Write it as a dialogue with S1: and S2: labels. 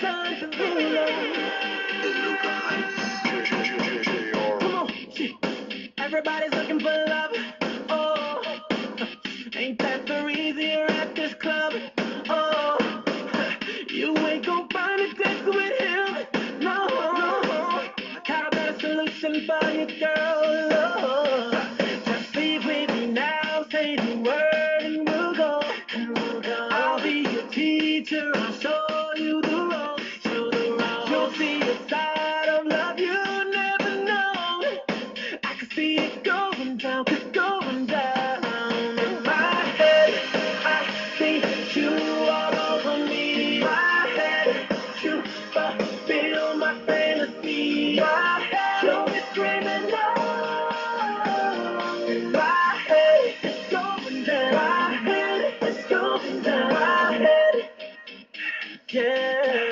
S1: time to Lula. Come on, everybody's looking for love. Oh, ain't that the reason you're at this club? Oh, you ain't gon' find a text with him. No, I got a better solution for you, girl. Oh, just leave with me now, say the word and we'll go. I'll be your teacher, I'll show you the road. You'll see a side of love you never known. I can see it going down, going down. In my head, I see you all over me. My head, you fulfill my fantasy. My head, you're screaming out. In my head, it's going down. My head, it's going down. My head, yeah.